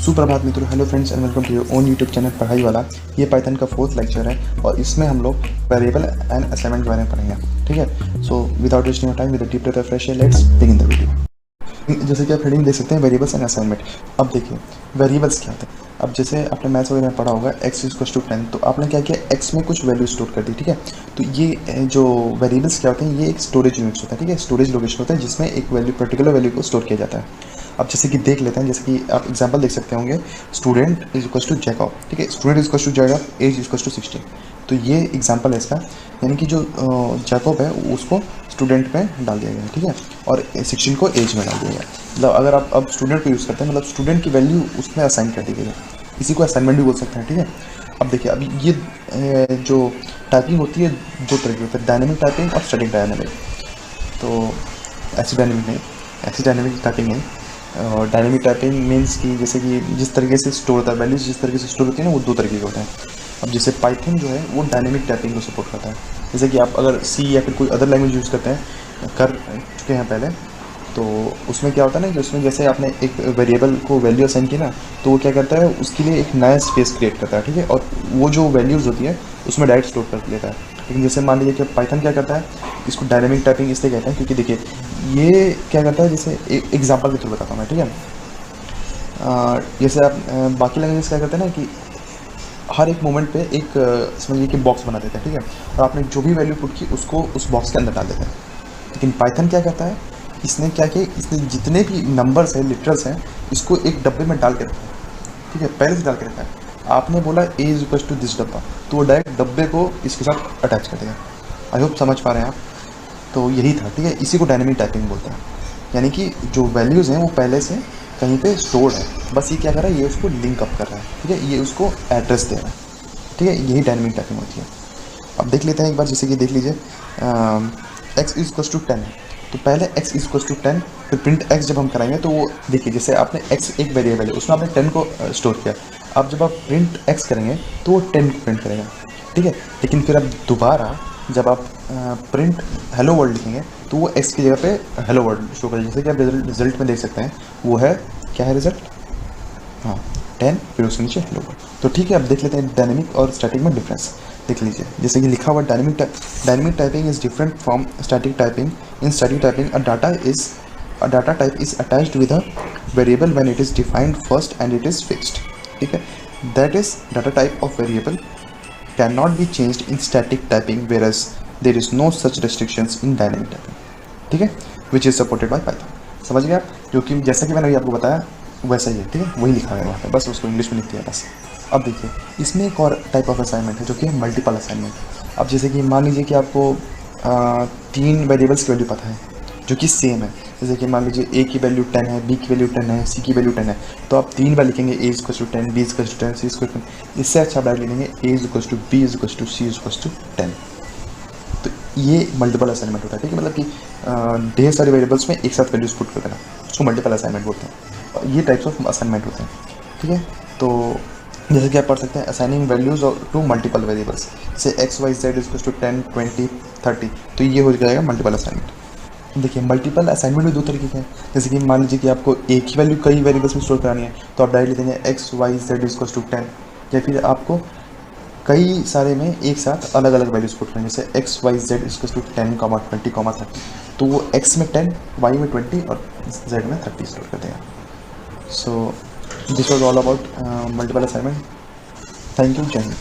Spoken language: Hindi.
सुप्रभात मित्रों, hello friends and welcome to your own YouTube channel Padhai Wala. ये पाइथन का 4th लेक्चर है और इसमें हम लोग वेरिएबल एंड असाइनमेंट के बारे में पढ़ेंगे। ठीक है, so without wasting your time with a deep breath of fresh air, let's begin the video. जैसे कि आप हेडिंग देख सकते हैं, वेरिएबल्स एंड असाइनमेंट। अब देखिए वेरिएबल्स क्या होते हैं। अब जैसे आपने मैथ्स वगैरह में पढ़ा होगा x = 10, तो आपने क्या किया, x में कुछ वैल्यू स्टोर कर दी। ठीक है, तो ये जो वेरिएबल्स क्या होते हैं, ये एक स्टोरेज यूनिट्स होता है। ठीक है, स्टोरेज लोकेशन होता है जिसमें एक वैल्यू, पर्टिकुलर वैल्यू को स्टोर किया जाता है। अब जैसे कि देख लेते हैं, जैसे कि आप एग्जांपल देख सकते होंगे, स्टूडेंट = जैकब। ठीक है, स्टूडेंट = जैकब, एज = 16। तो ये एग्जांपल है इसका, यानी कि जो जैकब है उसको स्टूडेंट में डाल दिया गया है। ठीक है, और 16 को एज में डाल दिया गया। मतलब अगर आप अब स्टूडेंट को यूज़ करते हैं, मतलब स्टूडेंट की वैल्यू उसमें असाइन कर दी गई है। इसी को असाइनमेंट भी बोल सकते हैं। ठीक है, अब देखिए, अभी ये जो टाइपिंग होती है दो तरह की होती है, डायनेमिक टाइपिंग और स्टैटिक डायनेमिक। तो ऐसी डायनेमिक नहीं, ऐसी डायनेमिक टाइपिंग नहीं। और डायनेमिक टाइपिंग मीन्स कि जैसे कि जिस तरीके से स्टोर होता है, वैल्यूज जिस तरीके से स्टोर होती है ना, वो दो तरीके के होते हैं। अब जैसे पाइथन जो है वो डायनेमिक टाइपिंग को सपोर्ट करता है। जैसे कि आप अगर सी या फिर कोई अदर लैंग्वेज यूज़ करते हैं, कर चुके हैं पहले, तो उसमें क्या होता है ना कि उसमें जैसे आपने एक वेरिएबल को वैल्यू असाइन की ना, तो वो क्या करता है, उसके लिए एक नया स्पेस क्रिएट करता है। ठीक है, और वो जो वैल्यूज़ होती है उसमें डायरेक्ट स्टोर कर लेता है। लेकिन जैसे मान लीजिए कि पाइथन क्या करता है, इसको डायनेमिक टाइपिंग इसलिए कहते हैं क्योंकि देखिए ये क्या करता है, जैसे एक एग्जांपल के थ्रू बताता हूँ मैं। ठीक है, जैसे आप बाकी लैंग्वेज क्या करते हैं ना कि हर एक मोमेंट पे एक समझिए कि बॉक्स बना देते हैं। ठीक है, और आपने जो भी वैल्यू पुट की उसको उस बॉक्स के अंदर डाल देते हैं। लेकिन पाइथन क्या करता है, इसने क्या किया, इसने जितने भी नंबर्स हैं, लिटरल्स हैं, इसको एक डब्बे में डाल के रखा है। ठीक है, पहले से डाल के रखा है। आपने बोला a = दिस डब्बा, तो वो डायरेक्ट डब्बे को इसके साथ अटैच कर देगा। आई होप समझ पा रहे हैं आप। तो यही था। ठीक है, इसी को डायनेमिक टाइपिंग बोलते हैं, यानी कि जो वैल्यूज़ हैं वो पहले से कहीं पे स्टोर्ड है, बस ये क्या कर रहा है, ये उसको लिंक अप कर रहा है। ठीक है, ये उसको एड्रेस दे रहा है। ठीक है, यही डायनेमिक टाइपिंग होती है। अब देख लेते हैं एक बार, जैसे कि देख लीजिए x = 10 है, तो पहले x = 10, फिर प्रिंट x जब हम कराएंगे तो वो देखिए, जैसे आपने x एक वेरिएबल है, उसमें आपने 10 को स्टोर किया। अब जब आप प्रिंट x करेंगे तो वो 10 को प्रिंट करेगा। ठीक है, लेकिन फिर अब दोबारा जब आप प्रिंट हेलो वर्ल्ड लिखेंगे तो वो x की जगह पे हेलो वर्ल्ड शो करेगा। जैसे कि आप रिजल्ट में देख सकते हैं, वो है क्या है रिजल्ट, हाँ 10, फिर उसके नीचे हेलो वर्ल्ड। तो ठीक है, अब देख लेते हैं डायनेमिक और स्टैटिक में डिफरेंस। देख लीजिए, जैसे कि लिखा हुआ dynamic typing is different from static typing. In static typing a data type is attached with a variable when it is defined first and it is fixed. ठीक है, that is data type of variable can not be changed in static typing, whereas there is no such restrictions in dynamic typing. ठीक है, which is supported by Python. समझ गए आप, क्योंकि जैसा कि मैंने अभी आपको बताया वैसा ही है। ठीक है, वही लिखा है वहाँ पे, बस उसको इंग्लिश में लिख दिया बस। अब देखिए, इसमें एक और टाइप ऑफ असाइनमेंट है जो कि मल्टीपल असाइनमेंट। अब जैसे कि मान लीजिए कि आपको 3 वेरिएबल्स की वैल्यू पता है जो कि सेम है। जैसे कि मान लीजिए a की वैल्यू 10 है, b की वैल्यू 10 है, c की वैल्यू 10 है, तो आप 3 बार लिखेंगे a = 10, b = 10, c = 10। इससे अच्छा आप डायरेक्ट लिखेंगे a = b = c = 10। तो ये मल्टीपल असाइनमेंट होता है। ठीक है, मतलब कि ढेर सारे वेरिएबल्स में एक साथ वैल्यूज पुट कर देना, उसको मल्टीपल असाइनमेंट बोलते हैं। और ये टाइप्स ऑफ असाइनमेंट होते हैं। ठीक है, तो जैसे कि आप पढ़ सकते हैं, assigning values to multiple variables, जैसे x y z = 10, 20, 30, तो ये हो जाएगा मल्टीपल असाइनमेंट। देखिए, मल्टीपल असाइनमेंट भी दो तरीके के हैं। जैसे कि मान लीजिए कि आपको एक ही वैल्यू कई वेरिएबल्स में स्टोर करानी है, तो आप डायरेक्ट लिखेंगे x y z = 10, या फिर आपको कई सारे में एक साथ अलग अलग वैल्यूज पुट करेंगे, जैसे x y z = 10, 20, 30, तो वो x में 10, y में 20 और z में 30 स्टोर कर देगा। So this was all about multiple assignment. Thank you, जय हिंद।